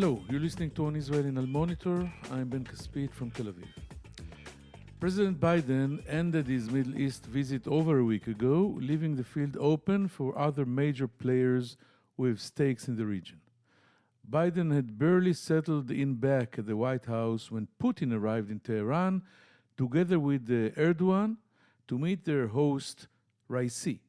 Hello, you're listening to On Israel in Al Monitor. I'm Ben Caspit from Tel Aviv. President Biden ended his Middle East visit over a week ago, leaving the field open for other major players with stakes in the region. Biden had barely settled in back at the White House when Putin arrived in Tehran, together with Erdogan, to meet their host, Raisi.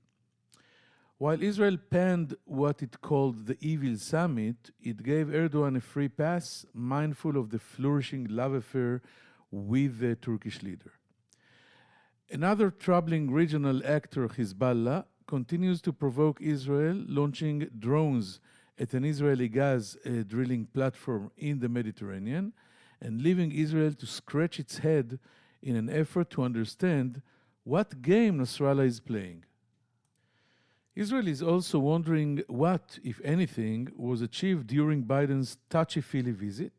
While Israel panned what it called the Evil Summit, it gave Erdogan a free pass, mindful of the flourishing love affair with the Turkish leader. Another troubling regional actor, Hezbollah, continues to provoke Israel, launching drones at an Israeli gas drilling platform in the Mediterranean and leaving Israel to scratch its head in an effort to understand what game Nasrallah is playing. Israel is also wondering what, if anything, was achieved during Biden's touchy-feely visit,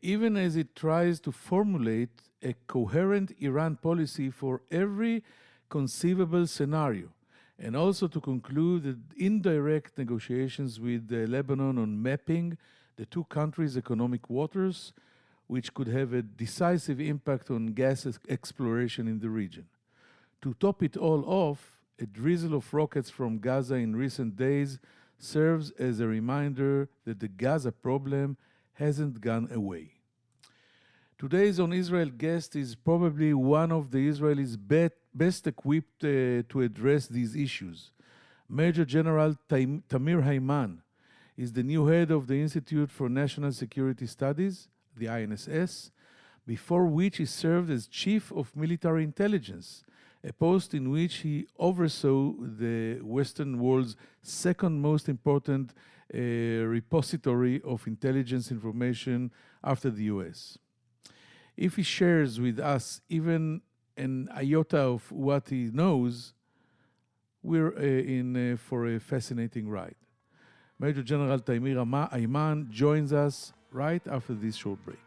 even as it tries to formulate a coherent Iran policy for every conceivable scenario, and also to conclude the indirect negotiations with Lebanon on mapping the two countries' economic waters, which could have a decisive impact on gas exploration in the region. To top it all off, a drizzle of rockets from Gaza in recent days serves as a reminder that the Gaza problem hasn't gone away. Today's On Israel guest is probably one of the Israelis best equipped to address these issues. Major General Tamir Hayman is the new head of the Institute for National Security Studies, the INSS, before which he served as Chief of Military Intelligence, a post in which he oversaw the Western world's second most important repository of intelligence information after the US. If he shares with us even an iota of what he knows, we're in for a fascinating ride. Major General Tamir Hayman joins us right after this short break.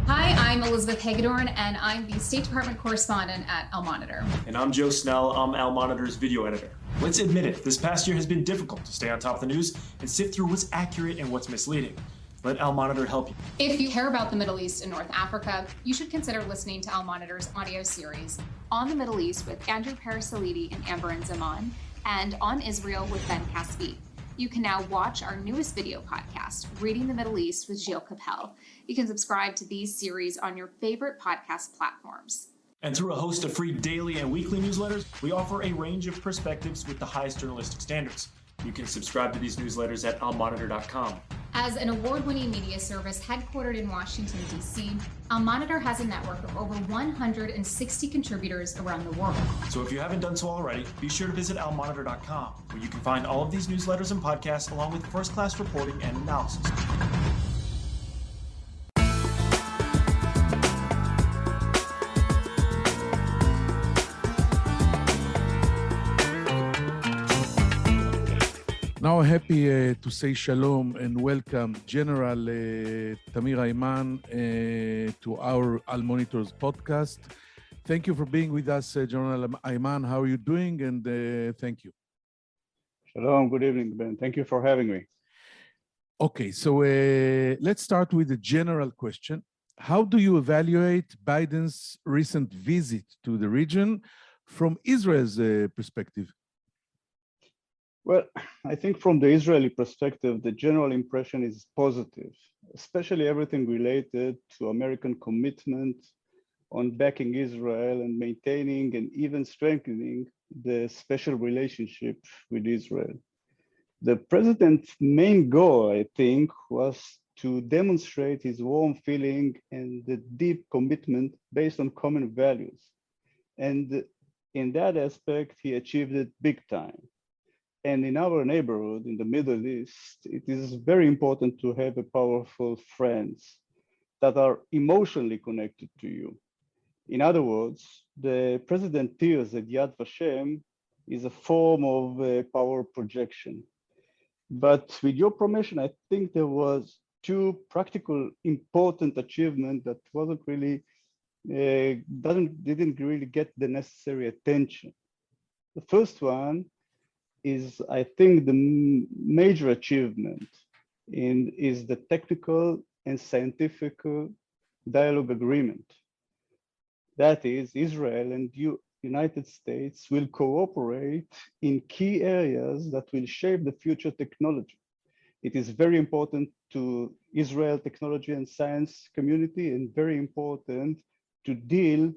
Hi, I'm Elizabeth Hagedorn, and I'm the State Department correspondent at Al Monitor. And I'm Joe Snell. I'm Al Monitor's video editor. Let's admit it, this past year has been difficult to stay on top of the news and sift through what's accurate and what's misleading. Let Al Monitor help you. If you care about the Middle East and North Africa, you should consider listening to Al Monitor's audio series On the Middle East with Andrew Parasalidi and Amber Zaman, and On Israel with Ben Caspit. You can now watch our newest video podcast, Reading the Middle East with Gilles Capel. You can subscribe to these series on your favorite podcast platforms. And through a host of free daily and weekly newsletters, we offer a range of perspectives with the highest journalistic standards. You can subscribe to these newsletters at almonitor.com. As an award-winning media service headquartered in Washington, D.C., Al Monitor has a network of over 160 contributors around the world. So if you haven't done so already, be sure to visit almonitor.com, where you can find all of these newsletters and podcasts along with first-class reporting and analysis. Now happy to say shalom and welcome General Tamir Hayman to our Al Monitor's podcast. Thank you for being with us, General Hayman. How are you doing? And thank you. Shalom, good evening, Ben. Thank you for having me. Okay, so let's start with a general question. How do you evaluate Biden's recent visit to the region from Israel's perspective? Well, I think from the Israeli perspective, the general impression is positive, especially everything related to American commitment on backing Israel and maintaining and even strengthening the special relationship with Israel. The president's main goal, I think, was to demonstrate his warm feeling and the deep commitment based on common values. And in that aspect, he achieved it big time. And in our neighborhood, in the Middle East, it is very important to have a powerful friends that are emotionally connected to you. In other words, the president tears at Yad Vashem is a form of power projection. But with your permission, I think there was two practical important achievements that didn't really get the necessary attention. The first one is, I think, the major achievement is the technical and scientific dialogue agreement. That is, Israel and United States will cooperate in key areas that will shape the future technology. It is very important to Israel technology and science community, and very important to deal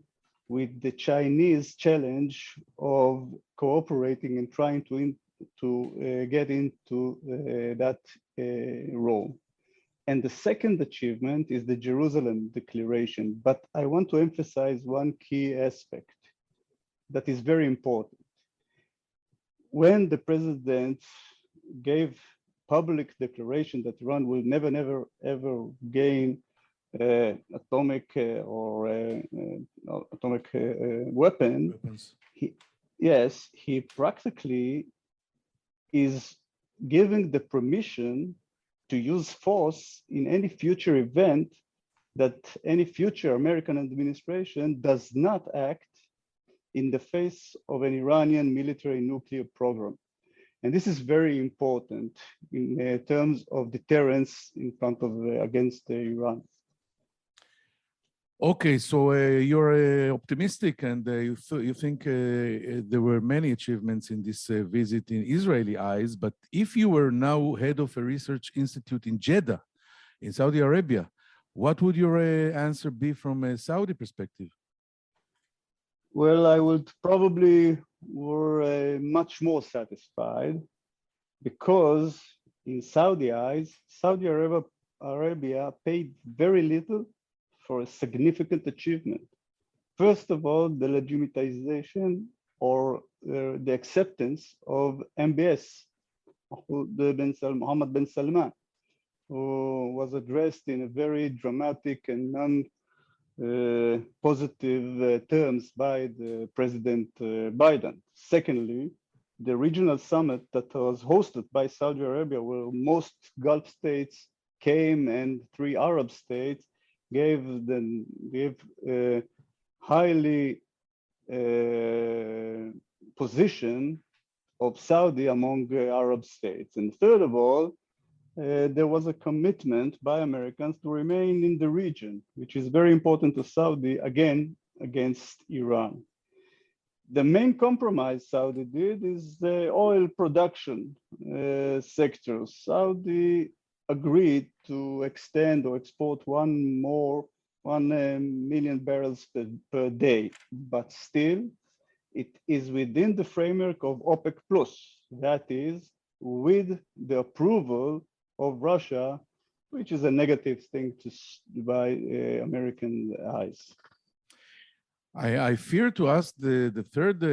with the Chinese challenge of cooperating and trying to get into that role. And the second achievement is the Jerusalem Declaration. But I want to emphasize one key aspect that is very important. When the president gave public declaration that Iran will never, ever gain atomic weapons, he practically is giving the permission to use force in any future event that any future American administration does not act in the face of an Iranian military nuclear program. And this is very important in terms of deterrence in front of against Iran. Okay, so you're optimistic, and you think there were many achievements in this visit in Israeli eyes. But if you were now head of a research institute in Jeddah, in Saudi Arabia, what would your answer be from a Saudi perspective? Well, I would probably were much more satisfied, because in Saudi eyes, Saudi Arabia paid very little for a significant achievement. First of all, the legitimization or the acceptance of MBS, Mohammed bin Salman, who was addressed in a very dramatic and non-positive terms by the President Biden. Secondly, the regional summit that was hosted by Saudi Arabia, where most Gulf states came and 3 Arab states, gave highly position of Saudi among Arab states. And third of all, there was a commitment by Americans to remain in the region, which is very important to Saudi, again, against Iran. The main compromise Saudi did is the oil production sector. Saudi agreed to extend or export 1 million barrels per day, but still it is within the framework of OPEC Plus, that is with the approval of Russia, which is a negative thing by American eyes. I fear to ask the third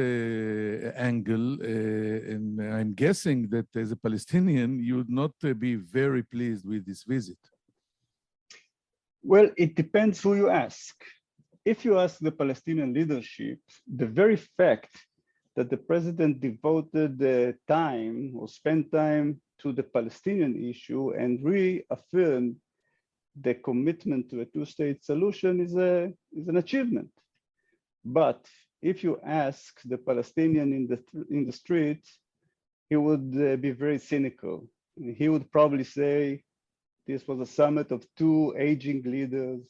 angle, and I'm guessing that as a Palestinian, you would not be very pleased with this visit. Well, it depends who you ask. If you ask the Palestinian leadership, the very fact that the president devoted time or spent time to the Palestinian issue and reaffirmed the commitment to a 2-state solution is an achievement. But if you ask the Palestinian in the street, he would be very cynical. He would probably say this was a summit of 2 aging leaders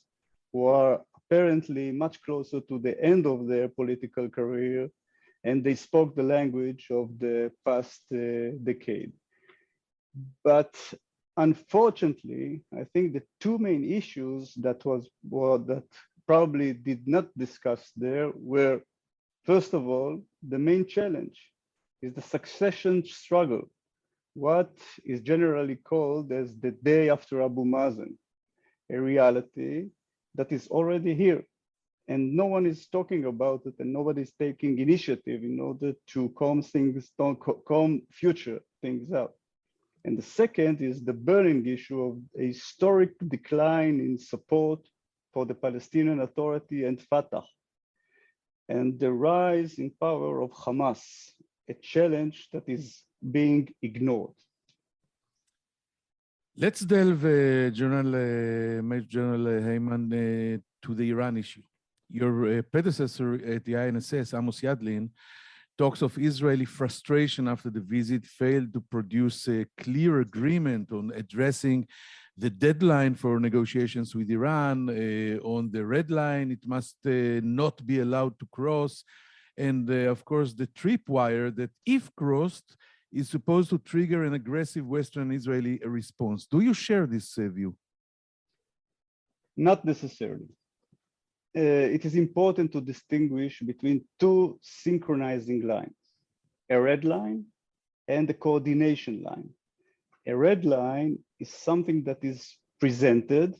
who are apparently much closer to the end of their political career, and they spoke the language of the past decade. But unfortunately, I think the 2 main issues that probably did not discuss there were, first of all, the main challenge is the succession struggle, what is generally called as the day after Abu Mazen, a reality that is already here. And no one is talking about it, and nobody is taking initiative in order to calm future things out. And the second is the burning issue of a historic decline in support for the Palestinian Authority and Fatah, and the rise in power of Hamas, a challenge that is being ignored. Let's delve, Major General Hayman, to the Iran issue. Your predecessor at the INSS, Amos Yadlin, Talks of Israeli frustration after the visit failed to produce a clear agreement on addressing the deadline for negotiations with Iran. On the red line, it must not be allowed to cross. And of course, the tripwire that, if crossed, is supposed to trigger an aggressive Western Israeli response. Do you share this view? Not necessarily. It is important to distinguish between two synchronizing lines, a red line and a coordination line. A red line is something that is presented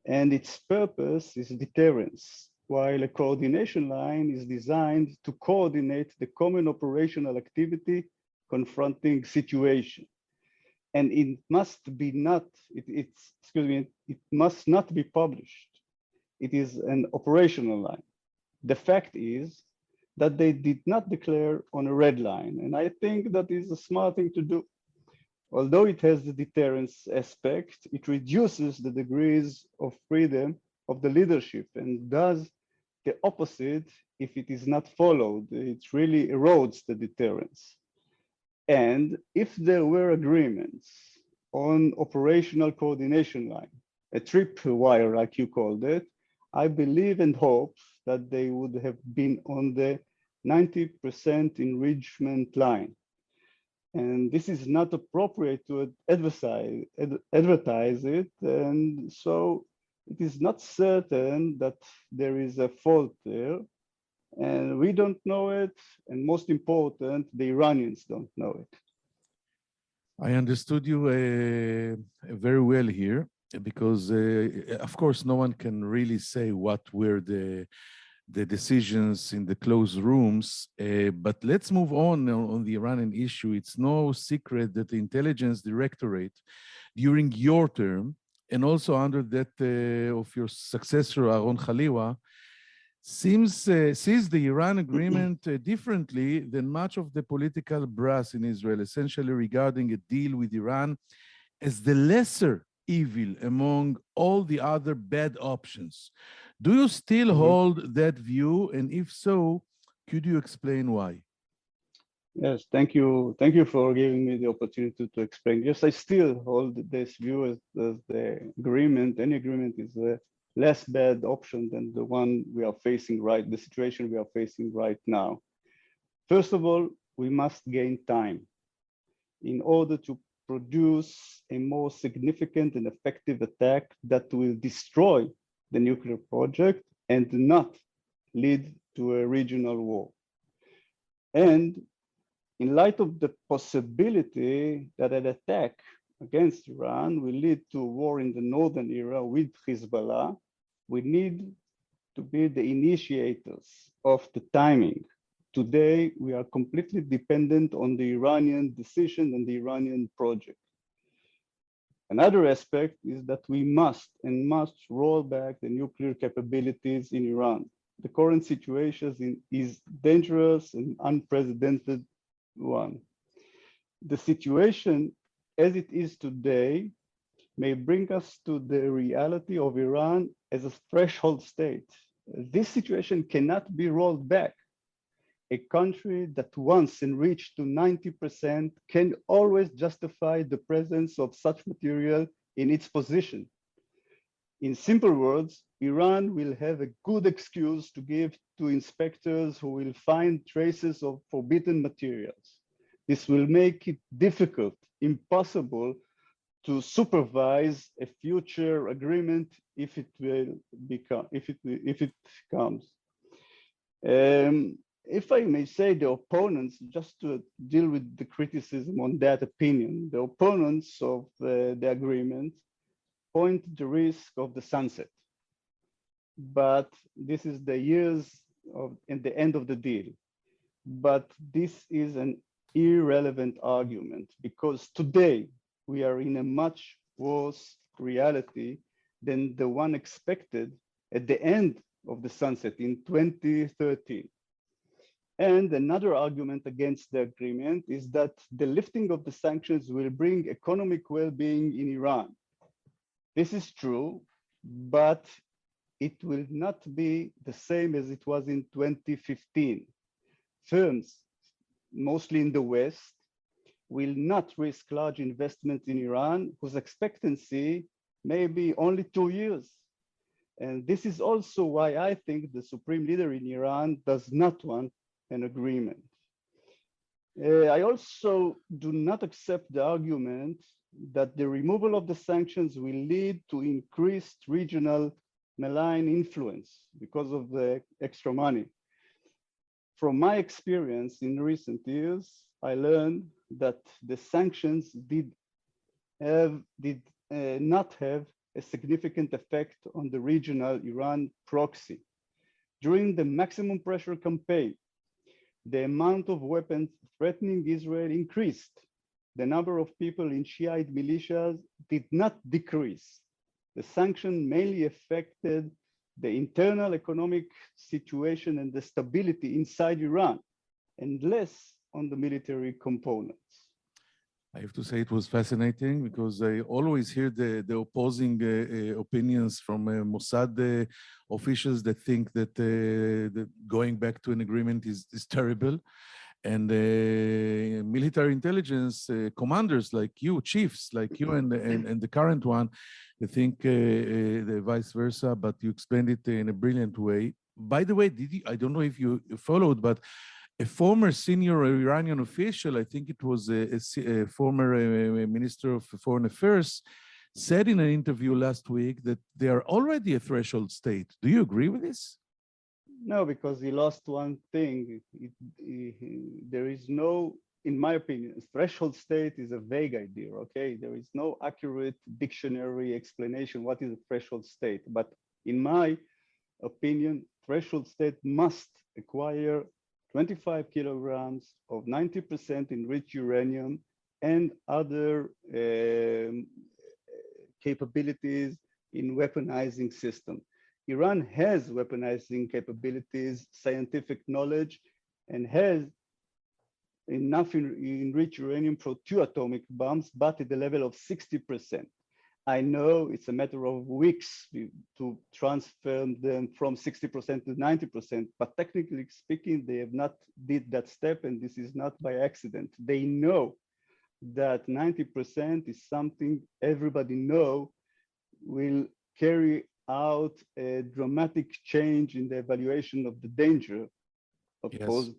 and its purpose is deterrence, while a coordination line is designed to coordinate the common operational activity confronting situation. And it must not be published. It is an operational line. The fact is that they did not declare on a red line. And I think that is a smart thing to do. Although it has the deterrence aspect, it reduces the degrees of freedom of the leadership and does the opposite if it is not followed. It really erodes the deterrence. And if there were agreements on operational coordination line, a tripwire like you called it, I believe and hope that they would have been on the 90% enrichment line. And this is not appropriate to advertise it. And so it is not certain that there is a fault there. And we don't know it. And most important, the Iranians don't know it. I understood you very well here, because of course no one can really say what were the decisions in the closed rooms, but let's move on the Iranian issue. It's no secret that the Intelligence Directorate during your term and also under that of your successor Aaron Khaliwa sees the Iran agreement differently than much of the political brass in Israel, essentially regarding a deal with Iran as the lesser evil among all the other bad options. Do you still hold that view? And if so, could you explain why? Yes, thank you. Thank you for giving me the opportunity to explain. Yes, I still hold this view as the agreement. Any agreement is a less bad option than the one we are facing the situation we are facing right now. First of all, we must gain time in order to produce a more significant and effective attack that will destroy the nuclear project and not lead to a regional war. And in light of the possibility that an attack against Iran will lead to a war in the northern area with Hezbollah, we need to be the initiators of the timing. Today, we are completely dependent on the Iranian decision and the Iranian project. Another aspect is that we must roll back the nuclear capabilities in Iran. The current situation is dangerous and unprecedented one. The situation as it is today may bring us to the reality of Iran as a threshold state. This situation cannot be rolled back. A country that once enriched to 90% can always justify the presence of such material in its position. In simple words, Iran will have a good excuse to give to inspectors who will find traces of forbidden materials. This will make it difficult, impossible to supervise a future agreement if it comes. If I may say, the opponents, just to deal with the criticism on that opinion, the opponents of the agreement point the risk of the sunset. But this is the years of and the end of the deal. But this is an irrelevant argument because today we are in a much worse reality than the one expected at the end of the sunset in 2013. And another argument against the agreement is that the lifting of the sanctions will bring economic well-being in Iran. This is true, but it will not be the same as it was in 2015. Firms mostly in the West, will not risk large investments in Iran, whose expectancy may be only 2 years. And this is also why I think the supreme leader in Iran does not want an agreement. I also do not accept the argument that the removal of the sanctions will lead to increased regional malign influence because of the extra money. From my experience in recent years, I learned that the sanctions did not have a significant effect on the regional Iran proxy. During the maximum pressure campaign, the amount of weapons threatening Israel increased. The number of people in Shiite militias did not decrease. The sanction mainly affected the internal economic situation and the stability inside Iran, and less on the military components. I have to say it was fascinating because I always hear the opposing opinions from Mossad officials that think that, that going back to an agreement is terrible. And military intelligence commanders like you, chiefs like you and the current one, they think the vice versa, but you explained it in a brilliant way. By the way, I don't know if you followed, but a former senior Iranian official, I think it was a former Minister of Foreign Affairs, said in an interview last week that they are already a threshold state. Do you agree with this? No, because he lost one thing. There is no, in my opinion, threshold state is a vague idea, okay? There is no accurate dictionary explanation what is a threshold state. But in my opinion, threshold state must acquire 25 kilograms of 90% enriched uranium and other capabilities in weaponizing system. Iran has weaponizing capabilities, scientific knowledge, and has enough enriched uranium for 2 atomic bombs, but at the level of 60%. I know it's a matter of weeks to transfer them from 60% to 90%, but technically speaking, they have not did that step, and this is not by accident. They know that 90% is something everybody know will carry out a dramatic change in the evaluation of the danger posed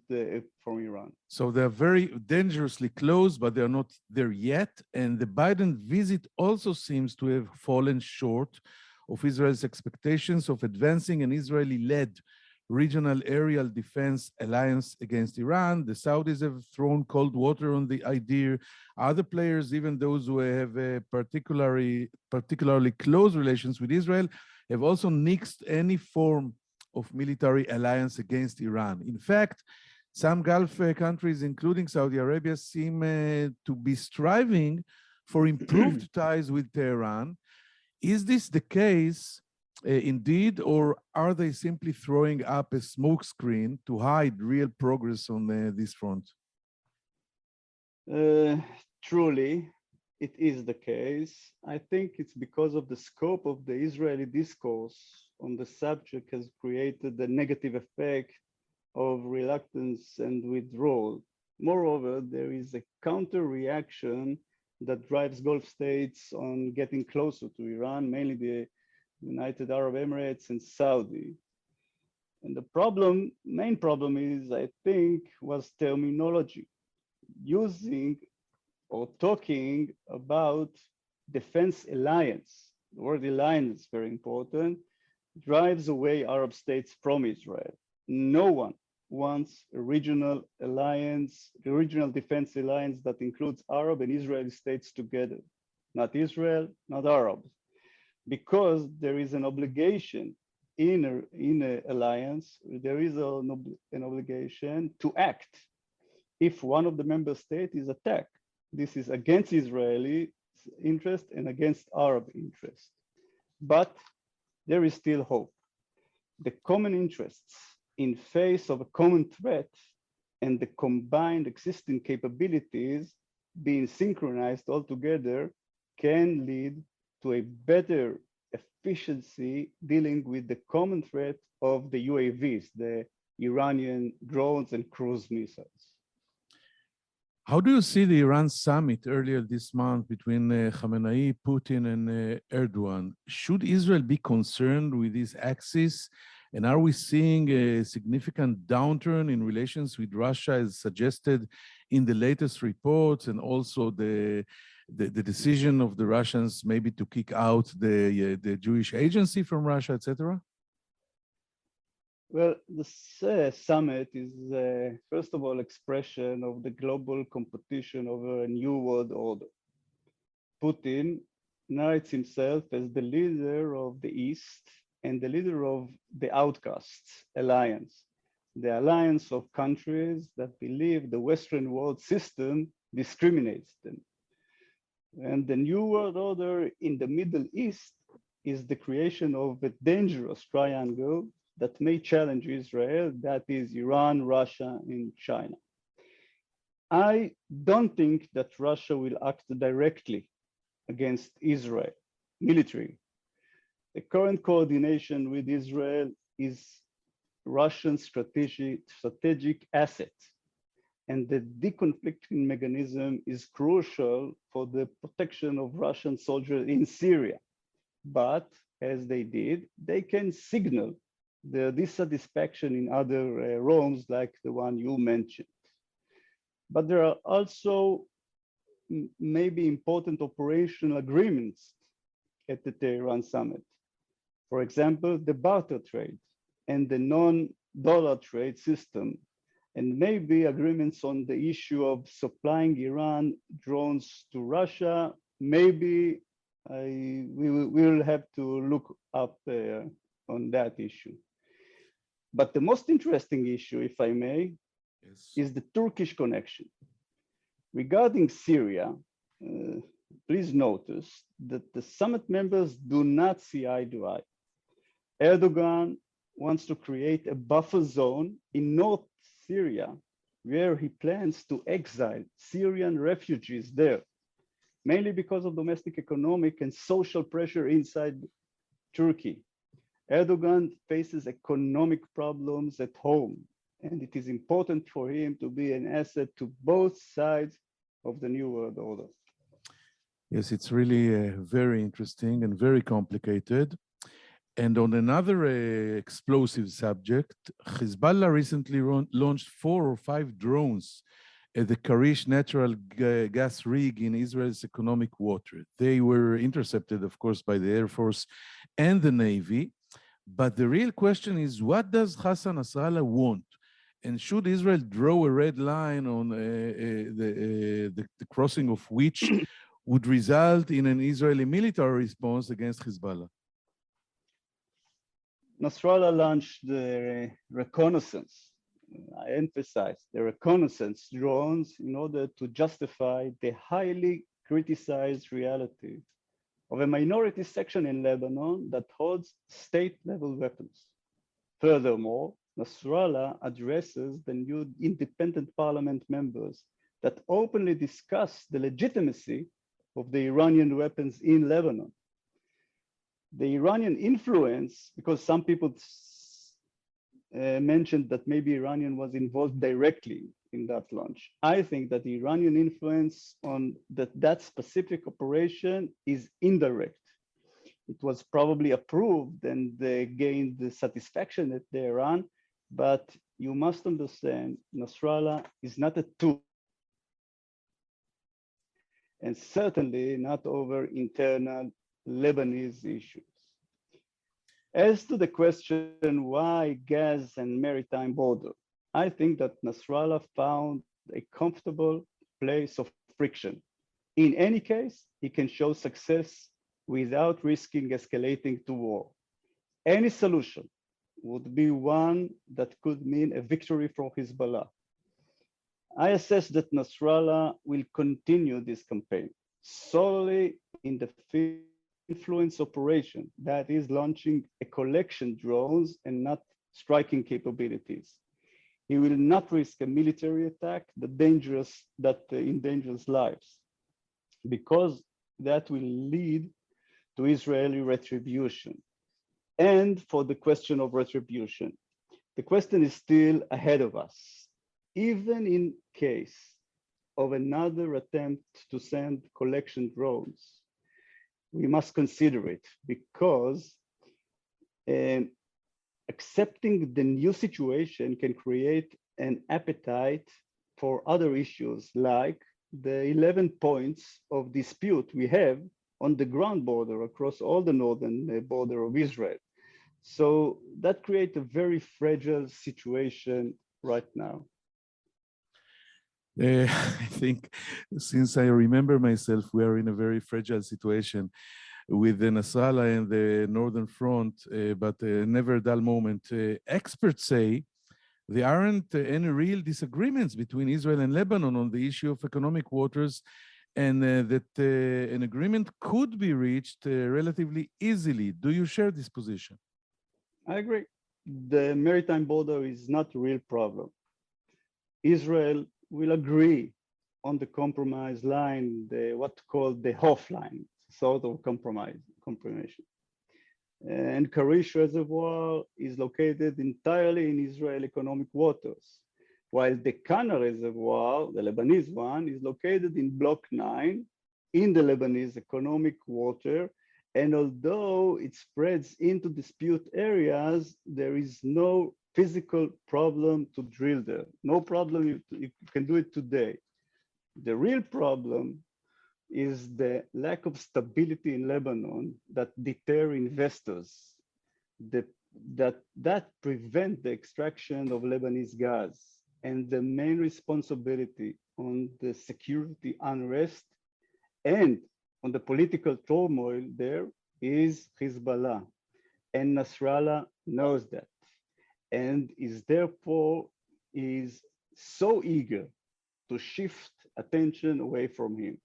from Iran. So they're very dangerously close, but they're not there yet. And the Biden visit also seems to have fallen short of Israel's expectations of advancing an Israeli-led regional aerial defense alliance against Iran. The Saudis have thrown cold water on the idea. Other players, even those who have particularly close relations with Israel, have also nixed any form of military alliance against Iran. In fact, some Gulf countries, including Saudi Arabia, seem to be striving for improved ties with Tehran. Is this the case indeed, or are they simply throwing up a smokescreen to hide real progress on this front? Truly, it is the case. I think it's because of the scope of the Israeli discourse on the subject has created the negative effect of reluctance and withdrawal. Moreover, there is a counter reaction that drives Gulf states on getting closer to Iran, mainly the United Arab Emirates and Saudi. And the main problem is, I think, was terminology. Using or talking about defense alliance, the word alliance is very important, drives away Arab states from Israel. No one wants a regional alliance, a regional defense alliance that includes Arab and Israeli states together. Not Israel, not Arabs. Because there is an obligation in an alliance, there is an obligation to act if one of the member states is attacked. This is against Israeli interest and against Arab interest. But there is still hope. The common interests in face of a common threat and the combined existing capabilities being synchronized all together can lead to a better efficiency dealing with the common threat of the UAVs, the Iranian drones and cruise missiles. How do you see the Iran summit earlier this month between Khamenei, Putin, and Erdogan? Should Israel be concerned with this axis? And are we seeing a significant downturn in relations with Russia, as suggested in the latest reports, and also the decision of the Russians maybe to kick out the Jewish agency from Russia, etc.? Well, this summit is, first of all, expression of the global competition over a new world order. Putin narrates himself as the leader of the East and the leader of the Outcasts Alliance, the alliance of countries that believe the Western world system discriminates them. And the new world order in the Middle East is the creation of a dangerous triangle that may challenge Israel, that is Iran, Russia, and China. I don't think that Russia will act directly against Israel militarily. The current coordination with Israel is Russian strategic asset, and the deconflicting mechanism is crucial for the protection of Russian soldiers in Syria. But as they did, they can signal the dissatisfaction in other realms like the one you mentioned. But there are also maybe important operational agreements at the Tehran summit. For example, the barter trade and the non-dollar trade system, and maybe agreements on the issue of supplying Iran drones to Russia. Maybe we will have to look up on that issue. But the most interesting issue, if I may, Yes. is the Turkish connection. Regarding Syria, please notice that the summit members do not see eye to eye. Erdogan wants to create a buffer zone in North Syria, where he plans to exile Syrian refugees there, mainly because of domestic economic and social pressure inside Turkey. Erdogan faces economic problems at home, and it is important for him to be an asset to both sides of the New World Order. Yes, it's really very interesting and very complicated. And on another explosive subject, Hezbollah recently launched 4 or 5 drones at the Karish natural gas rig in Israel's economic water. They were intercepted, of course, by the Air Force and the Navy. But the real question is, what does Hassan Nasrallah want? And should Israel draw a red line on the crossing of which would result in an Israeli military response against Hezbollah? Nasrallah launched the reconnaissance, I emphasize, the reconnaissance drones in order to justify the highly criticized reality of a minority section in Lebanon that holds state-level weapons. Furthermore, Nasrallah addresses the new independent parliament members that openly discuss the legitimacy of the Iranian weapons in Lebanon. The Iranian influence, because some people mentioned that maybe Iranian was involved directly in that launch. I think that the Iranian influence on that specific operation is indirect. It was probably approved and they gained the satisfaction at Tehran, but you must understand Nasrallah is not a tool, and certainly not over internal Lebanese issues. As to the question why gas and maritime border, I think that Nasrallah found a comfortable place of friction. In any case, he can show success without risking escalating to war. Any solution would be one that could mean a victory for Hezbollah. I assess that Nasrallah will continue this campaign solely in the influence operation, that is launching a collection drones and not striking capabilities. He will not risk a military attack that endangers lives, because that will lead to Israeli retribution. And for the question of retribution, the question is still ahead of us. Even in case of another attempt to send collection drones. We must consider it because accepting the new situation can create an appetite for other issues like the 11 points of dispute we have on the ground border across all the northern border of Israel. So that creates a very fragile situation right now. I think since I remember myself, we are in a very fragile situation with the Nasrallah and the Northern Front, but never a dull moment. Experts say there aren't any real disagreements between Israel and Lebanon on the issue of economic waters, and that an agreement could be reached relatively easily. Do you share this position? I agree. The maritime border is not a real problem. Israel will agree on the compromise line, what's called the Hof line, sort of compromise. And Karish Reservoir is located entirely in Israel economic waters, while the Kana Reservoir, the Lebanese one, is located in Block 9 in the Lebanese economic water. And although it spreads into dispute areas, there is no physical problem to drill there. No problem, you can do it today. The real problem is the lack of stability in Lebanon that deter investors, that prevent the extraction of Lebanese gas. And the main responsibility on the security unrest and on the political turmoil there is Hezbollah. And Nasrallah knows that and is therefore so eager to shift attention away from him.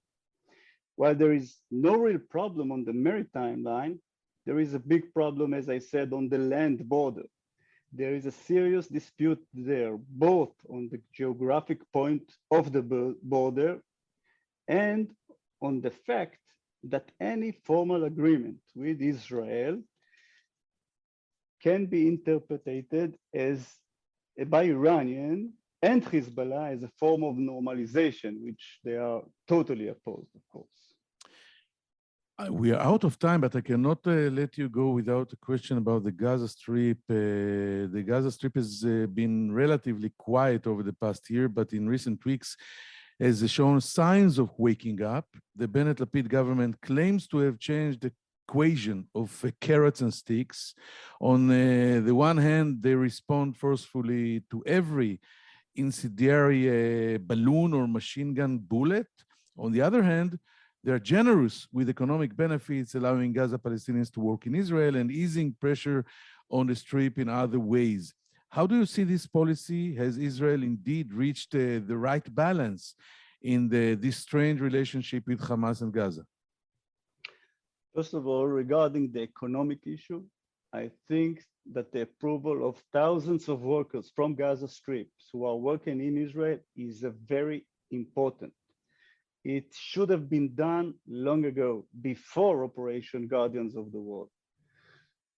While there is no real problem on the maritime line, there is a big problem, as I said, on the land border. There is a serious dispute there, both on the geographic point of the border and on the fact that any formal agreement with Israel can be interpreted as by Iranian and Hezbollah as a form of normalization, which they are totally opposed, of course. We are out of time, but I cannot let you go without a question about the Gaza Strip. The Gaza Strip has been relatively quiet over the past year, but in recent weeks has shown signs of waking up. The Bennett-Lapid government claims to have changed the equation of carrots and sticks. On the one hand, they respond forcefully to every incendiary balloon or machine gun bullet. On the other hand, they're generous with economic benefits, allowing Gaza Palestinians to work in Israel and easing pressure on the Strip in other ways. How do you see this policy? Has Israel indeed reached the right balance in this strained relationship with Hamas and Gaza? First of all, regarding the economic issue, I think that the approval of thousands of workers from Gaza Strip who are working in Israel is very important. It should have been done long ago, before Operation Guardians of the World.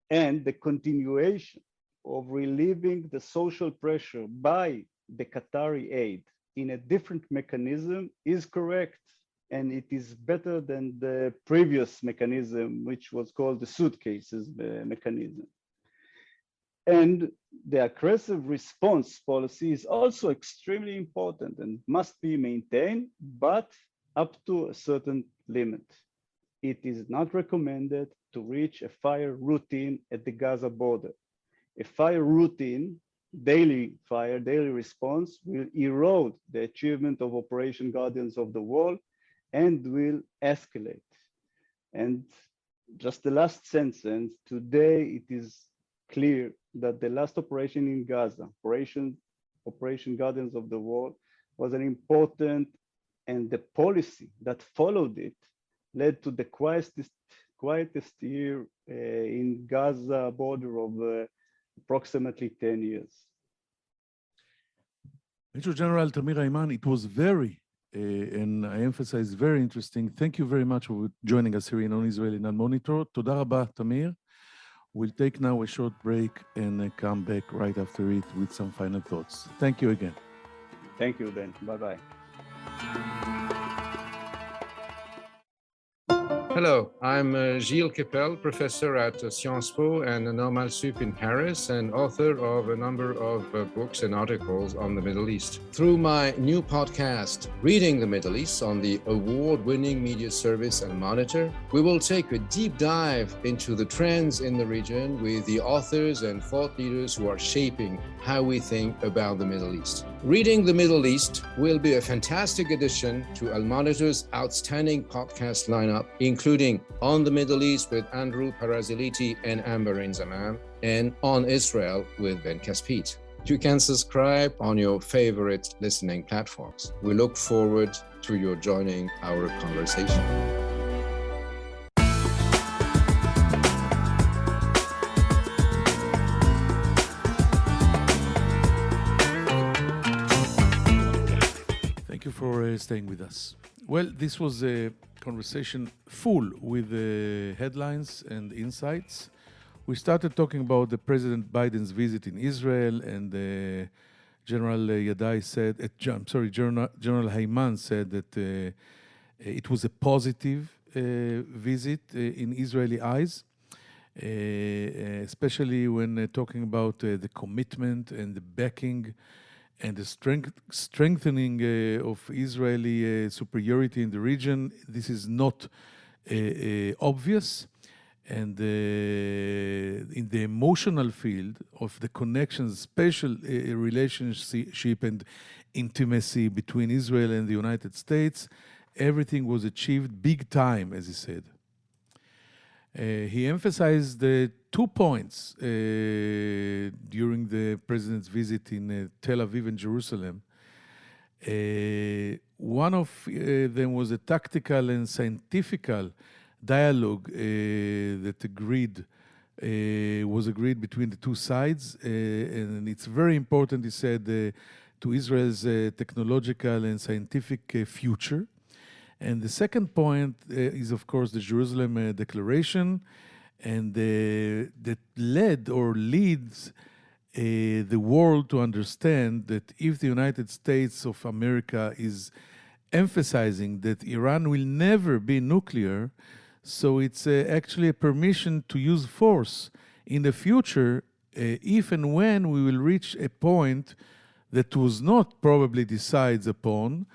And the continuation of relieving the social pressure by the Qatari aid in a different mechanism is correct. And it is better than the previous mechanism, which was called the suitcases mechanism. And the aggressive response policy is also extremely important and must be maintained, but up to a certain limit. It is not recommended to reach a fire routine at the Gaza border. A fire routine, daily response will erode the achievement of Operation Guardians of the World and will escalate. And just the last sentence, today it is clear that the last operation in Gaza, Operation Guardians of the World, was an important, and the policy that followed it led to the quietest year in Gaza border of approximately 10 years. Major General Tamir Hayman, it was very, and I emphasize very interesting. Thank you very much for joining us here in On Israel in Monitor. Toda Rabba, Tamir. We'll take now a short break and come back right after it with some final thoughts. Thank you again. Thank you, Ben. Bye-bye. Hello, I'm Gilles Kepel, professor at Sciences Po and Normal Sup in Paris, and author of a number of books and articles on the Middle East. Through my new podcast, Reading the Middle East, on the award-winning media service Al Monitor, we will take a deep dive into the trends in the region with the authors and thought leaders who are shaping how we think about the Middle East. Reading the Middle East will be a fantastic addition to Al Monitor's outstanding podcast lineup, including On the Middle East with Andrew Paraziliti and Amber Zaman, and On Israel with Ben Caspit. You can subscribe on your favorite listening platforms. We look forward to your joining our conversation. Thank you for staying with us. Well, this was a conversation full with headlines and insights. We started talking about the President Biden's visit in Israel, and General Yadai said, General Hayman said that it was a positive visit in Israeli eyes, especially when talking about the commitment and the backing and the strengthening of Israeli superiority in the region. This is not obvious. And in the emotional field of the connections, special relationship and intimacy between Israel and the United States, everything was achieved big time, as he said. He emphasized the 2 points during the president's visit in Tel Aviv and Jerusalem. One of them was a tactical and scientific dialogue that was agreed between the two sides. And it's very important, he said, to Israel's technological and scientific future. And the second point is, of course, the Jerusalem Declaration, and that led or leads the world to understand that if the United States of America is emphasizing that Iran will never be nuclear, so it's actually a permission to use force in the future if and when we will reach a point that was not probably decides upon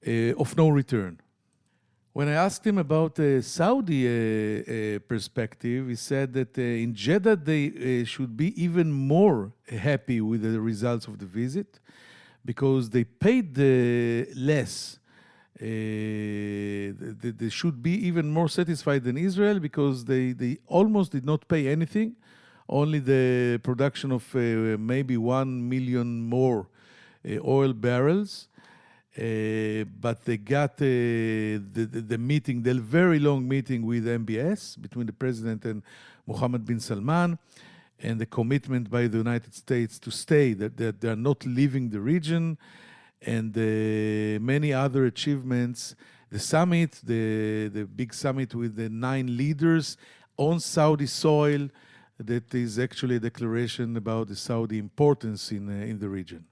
of no return. When I asked him about the Saudi perspective, he said that in Jeddah they should be even more happy with the results of the visit because they paid less. They should be even more satisfied than Israel because they almost did not pay anything, only the production of maybe 1 million more oil barrels. But they got the meeting, the very long meeting with MBS between the president and Mohammed bin Salman, and the commitment by the United States to stay, that they are not leaving the region, and many other achievements. The summit, the big summit with the 9 leaders on Saudi soil, that is actually a declaration about the Saudi importance in the region.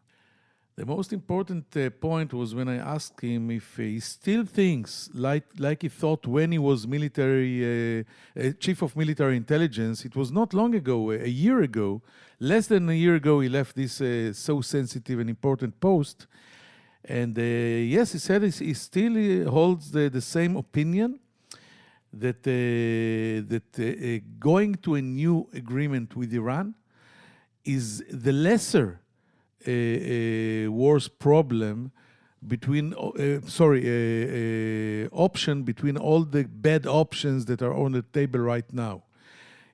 The most important point was when I asked him if he still thinks, like he thought when he was chief of military intelligence. It was not long ago, a year ago, less than a year ago, he left this so sensitive and important post. And yes, he said he still holds the same opinion that going to a new agreement with Iran is the lesser worst problem between option between all the bad options that are on the table right now.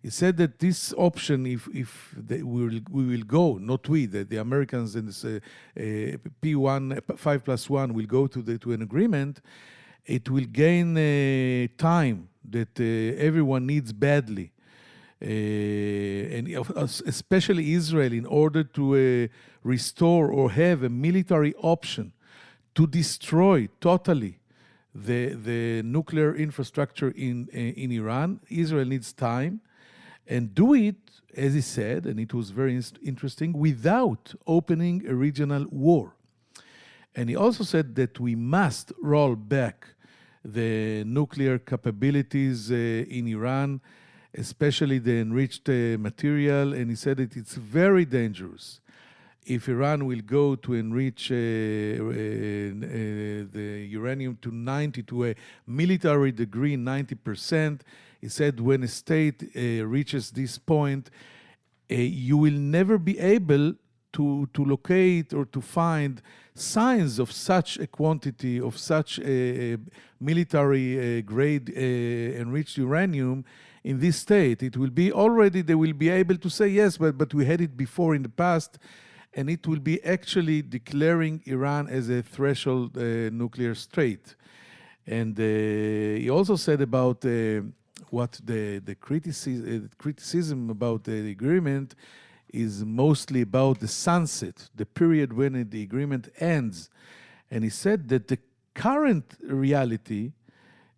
He said that this option, if we will go, not we, the Americans and this P1 5+1 will go to an agreement, it will gain time that everyone needs badly. And especially Israel, in order to restore or have a military option to destroy totally the nuclear infrastructure in Iran, Israel needs time, and do it, as he said, and it was very interesting, without opening a regional war. And he also said that we must roll back the nuclear capabilities in Iran, especially the enriched material. And he said that it's very dangerous if Iran will go to enrich the uranium to a military degree, 90%. He said when a state reaches this point, you will never be able to locate or to find signs of such a quantity of such a military grade enriched uranium in this state. It will be already, they will be able to say, yes, but we had it before in the past, and it will be actually declaring Iran as a threshold nuclear state. And he also said about what the criticism about the agreement is mostly about the sunset, the period when the agreement ends. And he said that the current reality,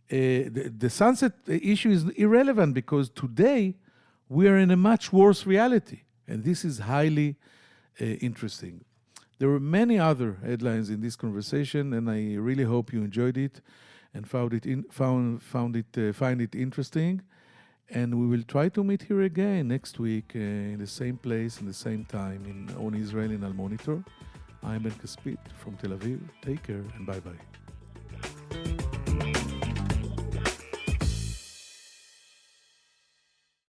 the sunset issue is irrelevant because today we are in a much worse reality. And this is highly interesting. There were many other headlines in this conversation, and I really hope you enjoyed it and find it interesting. And we will try to meet here again next week in the same place, in the same time on Israel in Al Monitor. I'm Ben Caspit from Tel Aviv. Take care and bye-bye.